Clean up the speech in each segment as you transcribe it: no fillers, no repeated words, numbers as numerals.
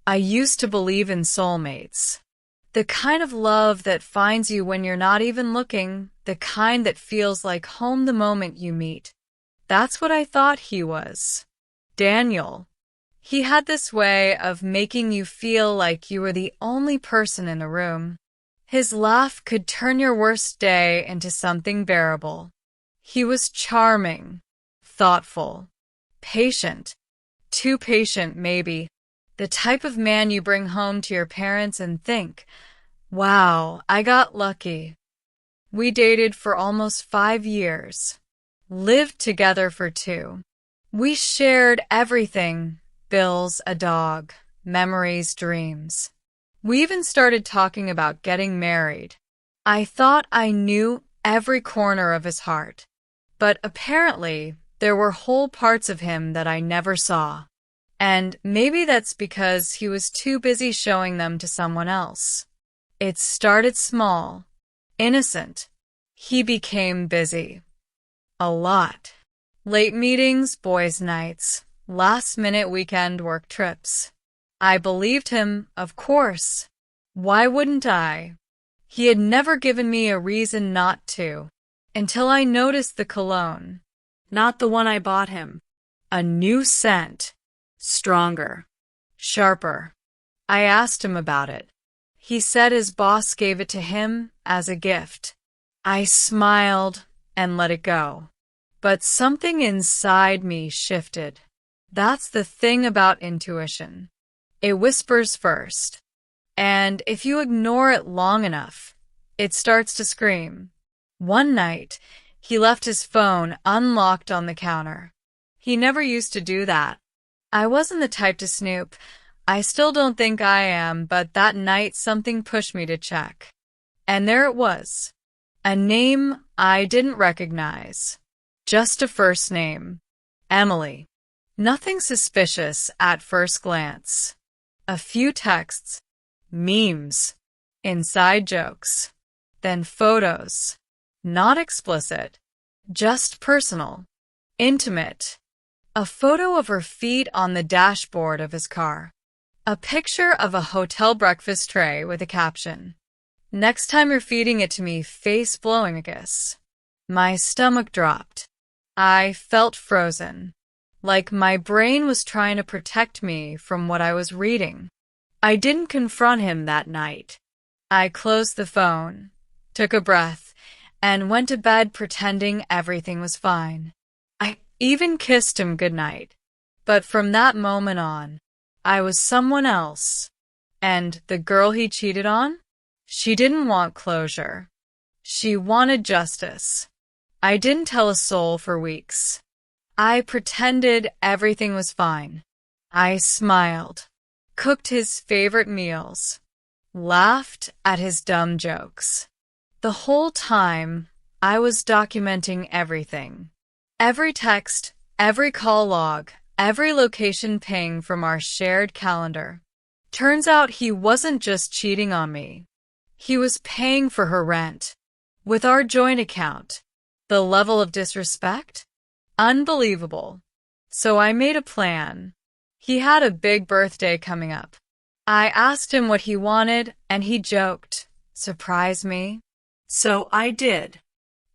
I used to believe in soulmates. The kind of love that finds you when you're not even looking, the kind that feels like home the moment you meet. That's what I thought he was. Daniel. He had this way of making you feel like you were the only person in the room. His laugh could turn your worst day into something bearable. He was charming, thoughtful, patient. Too patient, maybe. The type of man you bring home to your parents and think, wow, I got lucky. We dated for almost 5 years. Lived together for 2. We shared everything. Bills, a dog, memories, dreams. We even started talking about getting married. I thought I knew every corner of his heart. But apparently, there were whole parts of him that I never saw. And maybe that's because he was too busy showing them to someone else. It started small, innocent. He became busy. A lot. Late meetings, boys' nights, last-minute weekend work trips. I believed him, of course. Why wouldn't I? He had never given me a reason not to, until I noticed the cologne. Not the one I bought him. A new scent. Stronger. Sharper. I asked him about it. He said his boss gave it to him as a gift. I smiled and let it go. But something inside me shifted. That's the thing about intuition. It whispers first. And if you ignore it long enough, it starts to scream. One night, he left his phone unlocked on the counter. He never used to do that. I wasn't the type to snoop. I still don't think I am, but that night something pushed me to check. And there it was. A name I didn't recognize. Just a first name. Emily. Nothing suspicious at first glance. A few texts. Memes. Inside jokes. Then photos. Not explicit. Just personal. Intimate. A photo of her feet on the dashboard of his car. A picture of a hotel breakfast tray with a caption. Next time you're feeding it to me, face blowing a kiss. My stomach dropped. I felt frozen. Like my brain was trying to protect me from what I was reading. I didn't confront him that night. I closed the phone, took a breath, and went to bed pretending everything was fine. I even kissed him goodnight. But from that moment on, I was someone else. And the girl he cheated on? She didn't want closure. She wanted justice. I didn't tell a soul for weeks. I pretended everything was fine. I smiled, cooked his favorite meals, laughed at his dumb jokes. The whole time, I was documenting everything. Every text, every call log, every location ping from our shared calendar. Turns out he wasn't just cheating on me. He was paying for her rent. With our joint account. The level of disrespect? Unbelievable. So I made a plan. He had a big birthday coming up. I asked him what he wanted, and he joked. Surprise me. So I did.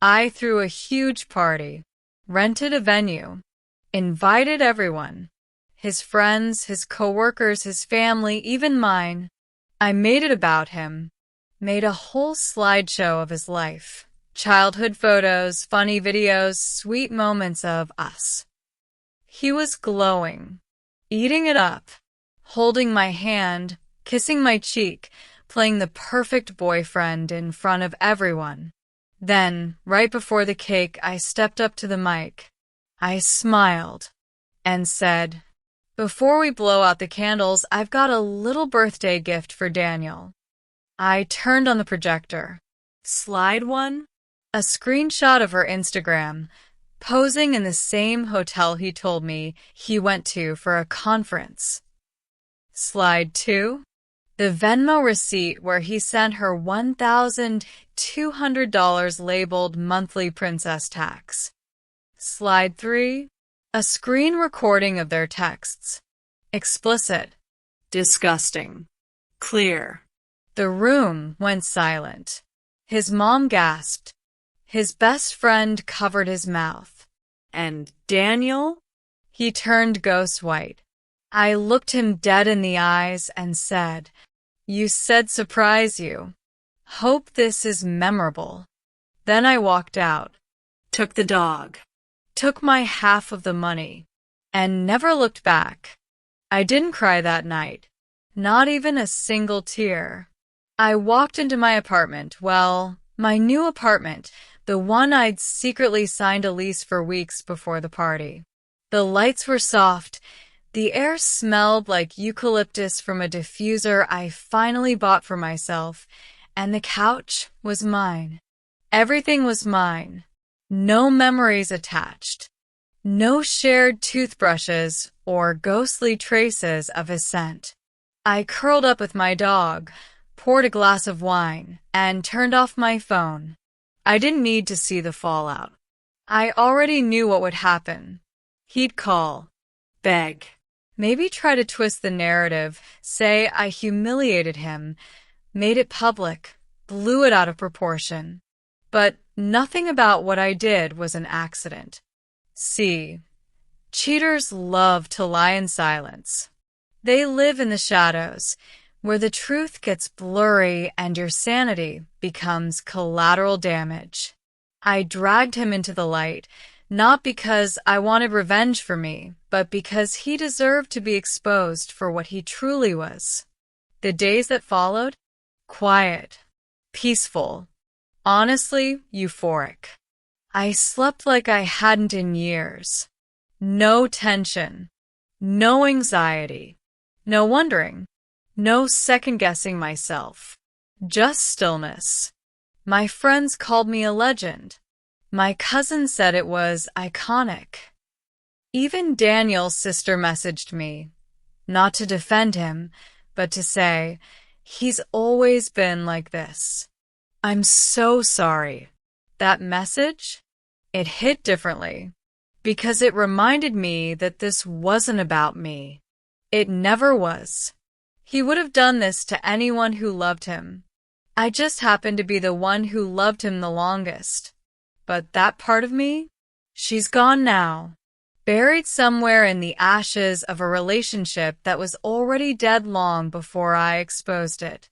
I threw a huge party. Rented a venue. Invited everyone. His friends, his coworkers, his family, even mine. I made it about him. Made a whole slideshow of his life. Childhood photos, funny videos, sweet moments of us. He was glowing, eating it up, holding my hand, kissing my cheek, playing the perfect boyfriend in front of everyone. Then, right before the cake, I stepped up to the mic. I smiled and said, "Before we blow out the candles, I've got a little birthday gift for Daniel." I turned on the projector. Slide 1? A screenshot of her Instagram, posing in the same hotel he told me he went to for a conference. Slide 2? The Venmo receipt where he sent her $1,200 labeled monthly princess tax. Slide 3? A screen recording of their texts. Explicit. Disgusting. Clear. The room went silent. His mom gasped. His best friend covered his mouth. And Daniel? He turned ghost white. I looked him dead in the eyes and said, "You said surprise you. Hope this is memorable." Then I walked out. Took the dog. Took my half of the money. And never looked back. I didn't cry that night. Not even a single tear. I walked into my apartment, my new apartment, the one I'd secretly signed a lease for weeks before the party. The lights were soft. The air smelled like eucalyptus from a diffuser I finally bought for myself, and the couch was mine. Everything was mine. No memories attached. No shared toothbrushes or ghostly traces of his scent. I curled up with my dog, poured a glass of wine, and turned off my phone. I didn't need to see the fallout. I already knew what would happen. He'd call, beg, maybe try to twist the narrative, say I humiliated him, made it public, blew it out of proportion. But nothing about what I did was an accident. See, cheaters love to lie in silence. They live in the shadows, where the truth gets blurry and your sanity becomes collateral damage. I dragged him into the light, not because I wanted revenge for me, but because he deserved to be exposed for what he truly was. The days that followed? Quiet, peaceful, honestly euphoric. I slept like I hadn't in years. No tension, no anxiety, no wondering, no second-guessing myself. Just stillness. My friends called me a legend. My cousin said it was iconic. Even Daniel's sister messaged me, not to defend him, but to say, "He's always been like this." I'm so sorry. That message? It hit differently, because it reminded me that this wasn't about me. It never was. He would have done this to anyone who loved him. I just happened to be the one who loved him the longest. But that part of me? She's gone now, buried somewhere in the ashes of a relationship that was already dead long before I exposed it.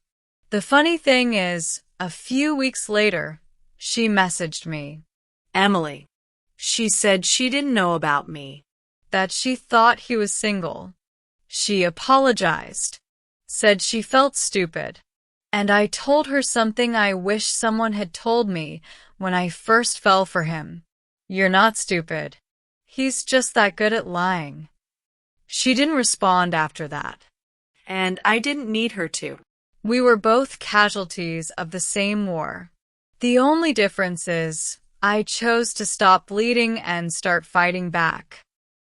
The funny thing is, a few weeks later, she messaged me. Emily. She said she didn't know about me. That she thought he was single. She apologized. Said she felt stupid. And I told her something I wish someone had told me when I first fell for him. You're not stupid. He's just that good at lying. She didn't respond after that. And I didn't need her to. We were both casualties of the same war. The only difference is I chose to stop bleeding and start fighting back.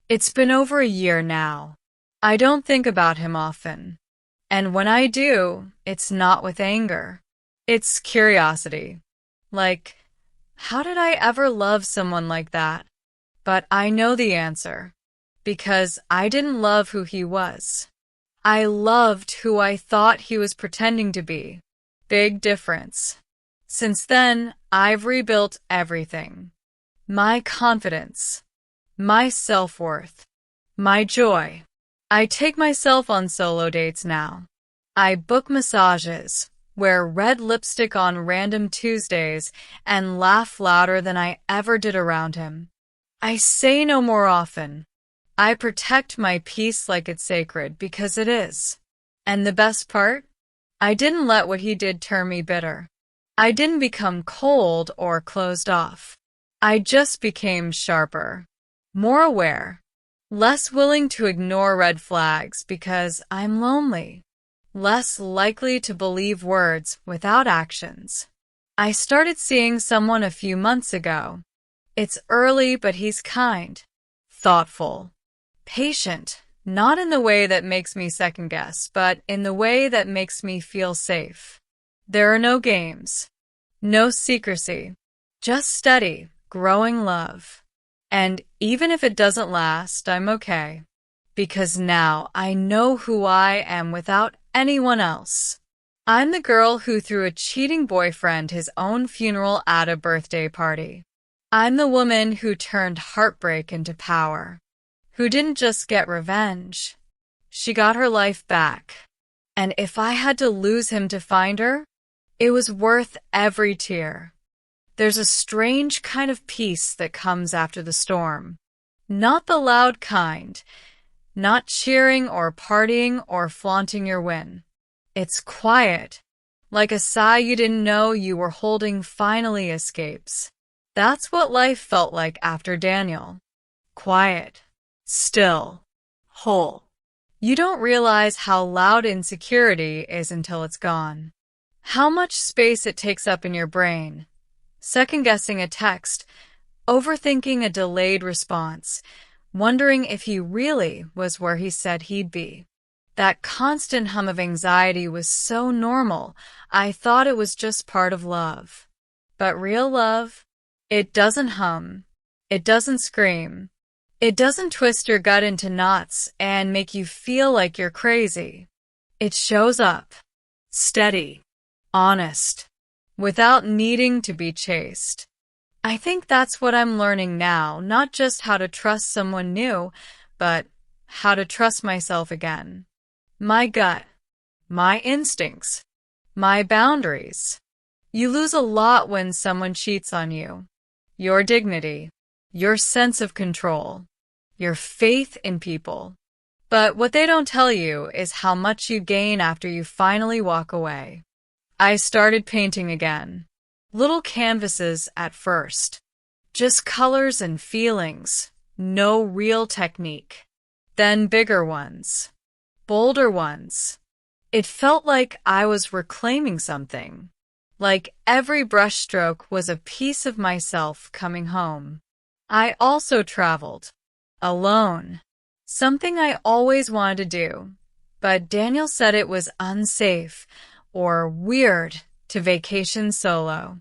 It's been over a year now. I don't think about him often. And when I do, it's not with anger. It's curiosity. Like, how did I ever love someone like that? But I know the answer. Because I didn't love who he was. I loved who I thought he was pretending to be. Big difference. Since then, I've rebuilt everything. My confidence. My self-worth. My joy. I take myself on solo dates now. I book massages, wear red lipstick on random Tuesdays, and laugh louder than I ever did around him. I say no more often. I protect my peace like it's sacred because it is. And the best part? I didn't let what he did turn me bitter. I didn't become cold or closed off. I just became sharper, more aware, less willing to ignore red flags because I'm lonely, less likely to believe words without actions. I started seeing someone a few months ago. It's early, but he's kind, thoughtful, patient, not in the way that makes me second guess, but in the way that makes me feel safe. There are no games, no secrecy, just steady, growing love. And even if it doesn't last, I'm okay. because now I know who I am without anyone else. I'm the girl who threw a cheating boyfriend his own funeral at a birthday party. I'm the woman who turned heartbreak into power, who didn't just get revenge. She got her life back. And if I had to lose him to find her, it was worth every tear. There's a strange kind of peace that comes after the storm. Not the loud kind, not cheering or partying or flaunting your win. It's quiet, like a sigh you didn't know you were holding finally escapes. That's what life felt like after Daniel. Quiet, still, whole. You don't realize how loud insecurity is until it's gone. How much space it takes up in your brain. Second-guessing a text, overthinking a delayed response, wondering if he really was where he said he'd be. That constant hum of anxiety was so normal, I thought it was just part of love. But real love, it doesn't hum. It doesn't scream. It doesn't twist your gut into knots and make you feel like you're crazy. It shows up, steady, honest, without needing to be chased. I think that's what I'm learning now, not just how to trust someone new, but how to trust myself again. My gut, my instincts, my boundaries. You lose a lot when someone cheats on you. Your dignity, your sense of control, your faith in people. But what they don't tell you is how much you gain after you finally walk away. I started painting again. Little canvases at first. Just colors and feelings. No real technique. Then bigger ones. Bolder ones. It felt like I was reclaiming something. Like every brushstroke was a piece of myself coming home. I also traveled. Alone. Something I always wanted to do. But Daniel said it was unsafe or weird to vacation solo.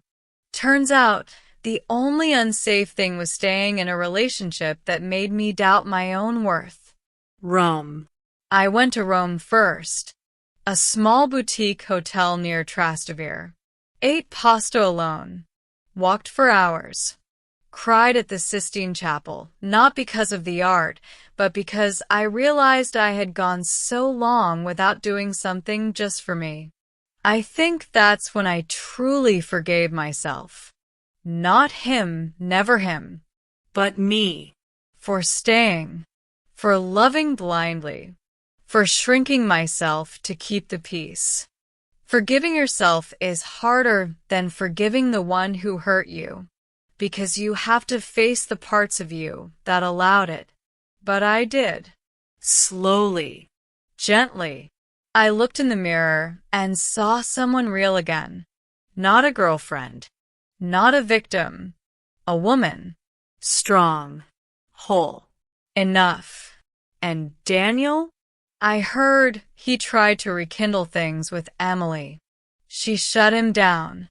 Turns out, the only unsafe thing was staying in a relationship that made me doubt my own worth. Rome. I went to Rome first. A small boutique hotel near Trastevere. Ate pasta alone. Walked for hours. Cried at the Sistine Chapel, not because of the art, but because I realized I had gone so long without doing something just for me. I think that's when I truly forgave myself. Not him, never him, But me. for staying, for loving blindly, for shrinking myself to keep the peace. Forgiving yourself is harder than forgiving the one who hurt you, because you have to face the parts of you that allowed it. But I did. Slowly. Gently. I looked in the mirror and saw someone real again. Not a girlfriend. Not a victim. A woman. Strong. Whole. Enough. And Daniel? I heard he tried to rekindle things with Emily. She shut him down.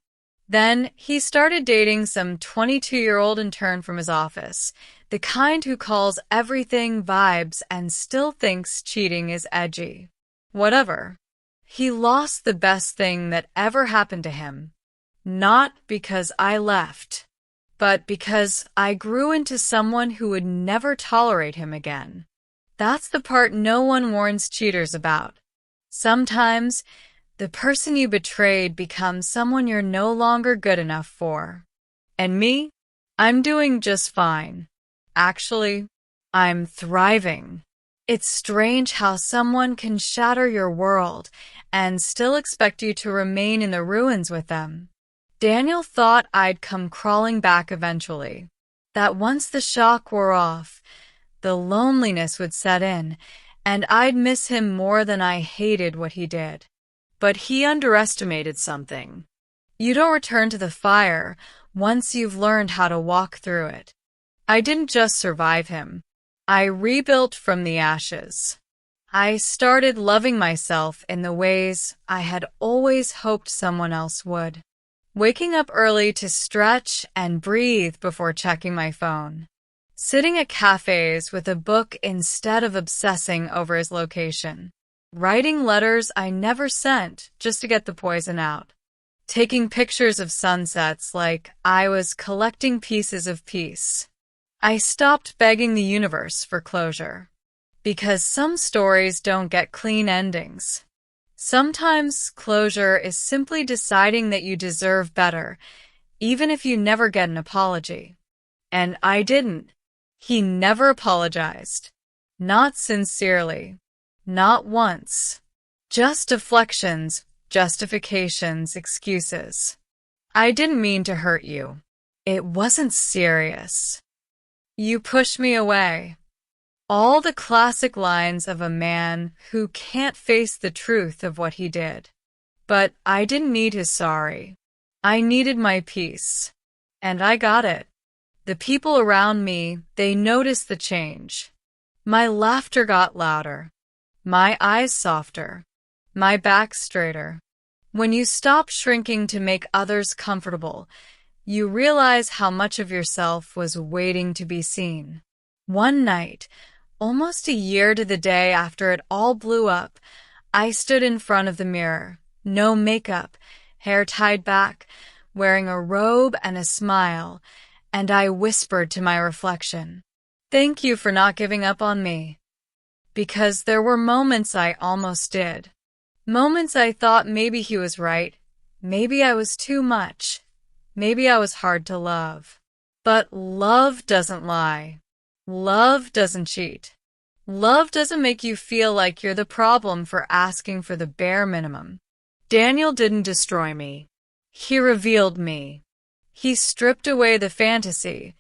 Then he started dating some 22-year-old intern from his office, the kind who calls everything vibes and still thinks cheating is edgy. Whatever. He lost the best thing that ever happened to him. Not because I left, but because I grew into someone who would never tolerate him again. That's the part no one warns cheaters about. Sometimes, the person you betrayed becomes someone you're no longer good enough for. And me? I'm doing just fine. Actually, I'm thriving. It's strange how someone can shatter your world and still expect you to remain in the ruins with them. Daniel thought I'd come crawling back eventually, that once the shock wore off, the loneliness would set in, and I'd miss him more than I hated what he did. But he underestimated something. You don't return to the fire once you've learned how to walk through it. I didn't just survive him. I rebuilt from the ashes. I started loving myself in the ways I had always hoped someone else would. Waking up early to stretch and breathe before checking my phone. sitting at cafes with a book instead of obsessing over his location, writing letters I never sent just to get the poison out, taking pictures of sunsets like I was collecting pieces of peace. I stopped begging the universe for closure, because some stories don't get clean endings. Sometimes closure is simply deciding that you deserve better, even if you never get an apology. And I didn't. He never apologized. Not sincerely. Not once. Just deflections, justifications, excuses. I didn't mean to hurt you. It wasn't serious. You pushed me away. All the classic lines of a man who can't face the truth of what he did. But I didn't need his sorry. I needed my peace. And I got it. The people around me, they noticed the change. My laughter got louder. My eyes softer. My back straighter. When you stop shrinking to make others comfortable, you realize how much of yourself was waiting to be seen. One night, almost a year to the day after it all blew up, I stood in front of the mirror, no makeup, hair tied back, wearing a robe and a smile, and I whispered to my reflection, "Thank you for not giving up on me." Because there were moments I almost did. Moments I thought maybe he was right, maybe I was too much, maybe I was hard to love. But love doesn't lie. Love doesn't cheat. Love doesn't make you feel like you're the problem for asking for the bare minimum. Daniel didn't destroy me. He revealed me. He stripped away the fantasy,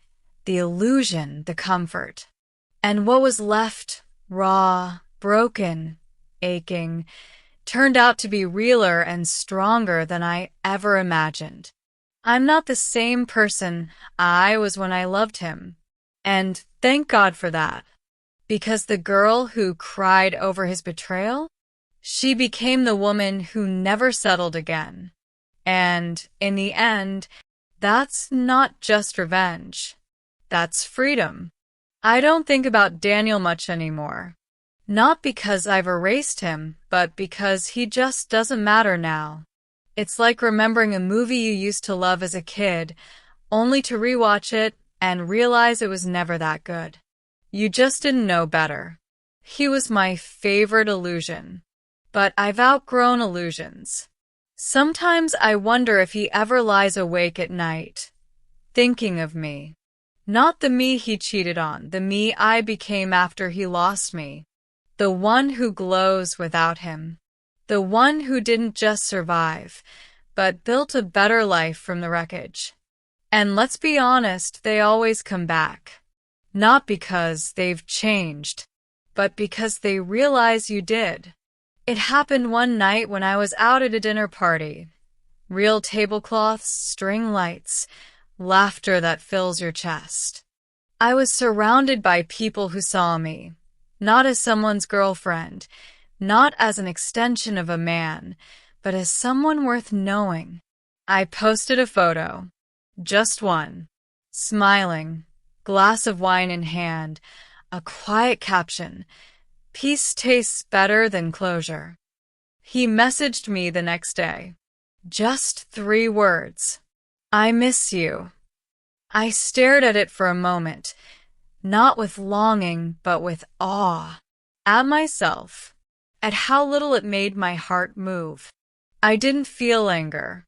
the illusion, the comfort. And what was left, raw, broken, aching, turned out to be realer and stronger than I ever imagined. I'm not the same person I was when I loved him. And thank God for that. Because the girl who cried over his betrayal, she became the woman who never settled again. And in the end, that's not just revenge. That's freedom. I don't think about Daniel much anymore. Not because I've erased him, but because he just doesn't matter now. It's like remembering a movie you used to love as a kid, only to rewatch it and realize it was never that good. You just didn't know better. He was my favorite illusion. But I've outgrown illusions. Sometimes I wonder if he ever lies awake at night, thinking of me. Not the me he cheated on, the me I became after he lost me. The one who glows without him. The one who didn't just survive, but built a better life from the wreckage. And let's be honest, they always come back. Not because they've changed, but because they realize you did. It happened one night when I was out at a dinner party. Real tablecloths, string lights, laughter that fills your chest. I was surrounded by people who saw me, not as someone's girlfriend, not as an extension of a man, but as someone worth knowing. I posted a photo, just one, smiling, glass of wine in hand, a quiet caption, "Peace tastes better than closure." He messaged me the next day. Just 3 words. "I miss you." I stared at it for a moment, not with longing, but with awe. At myself, at how little it made my heart move. I didn't feel anger.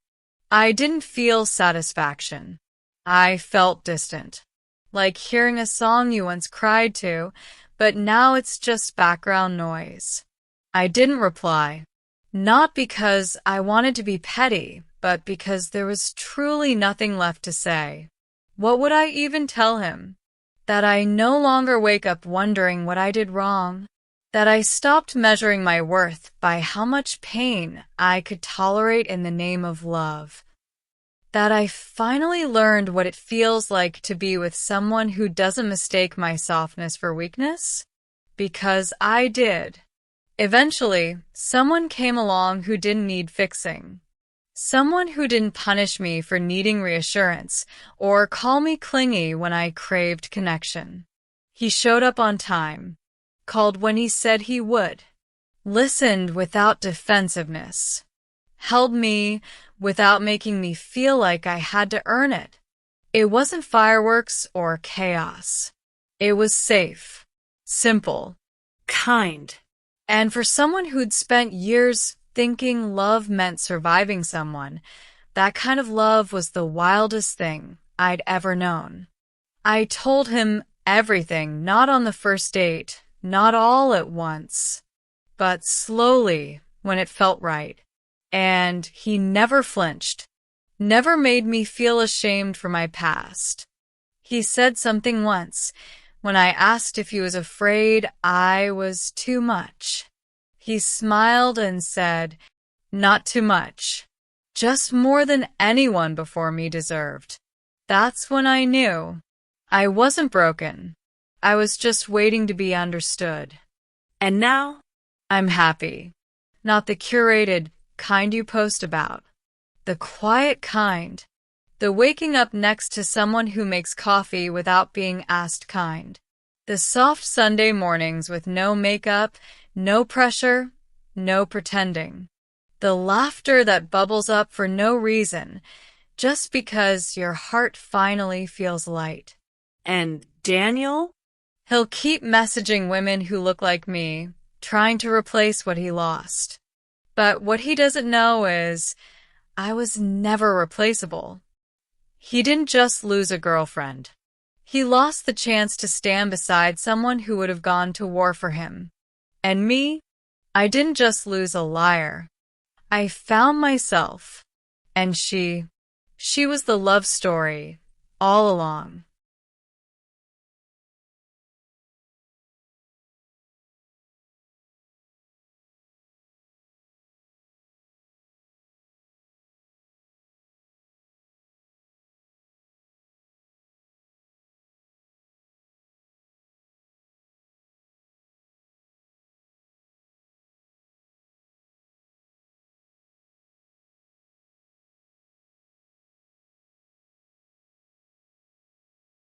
I didn't feel satisfaction. I felt distant. Like hearing a song you once cried to, but now it's just background noise. I didn't reply. Not because I wanted to be petty, but because there was truly nothing left to say. What would I even tell him? That I no longer wake up wondering what I did wrong. That I stopped measuring my worth by how much pain I could tolerate in the name of love. That I finally learned what it feels like to be with someone who doesn't mistake my softness for weakness. Because I did. Eventually, someone came along who didn't need fixing. Someone who didn't punish me for needing reassurance or call me clingy when I craved connection. He showed up on time, called when he said he would, listened without defensiveness, held me without making me feel like I had to earn it. It wasn't fireworks or chaos. It was safe, simple, Kind. and for someone who'd spent years thinking love meant surviving someone, that kind of love was the wildest thing I'd ever known. I told him everything, not on the first date, not all at once, but slowly when it felt right. And he never flinched, never made me feel ashamed for my past. He said something once when I asked if he was afraid I was too much. He smiled and said, "Not too much, just more than anyone before me deserved." That's when I knew I wasn't broken. I was just waiting to be understood. And now? I'm happy. Not the curated kind you post about. The quiet kind. The waking up next to someone who makes coffee without being asked kind. The soft Sunday mornings with no makeup, no pressure, no pretending. The laughter that bubbles up for no reason, just because your heart finally feels light. And Daniel? He'll keep messaging women who look like me, trying to replace what he lost. But what he doesn't know is I was never replaceable. He didn't just lose a girlfriend. He lost the chance to stand beside someone who would have gone to war for him. And me? I didn't just lose a liar. I found myself. And she was the love story all along.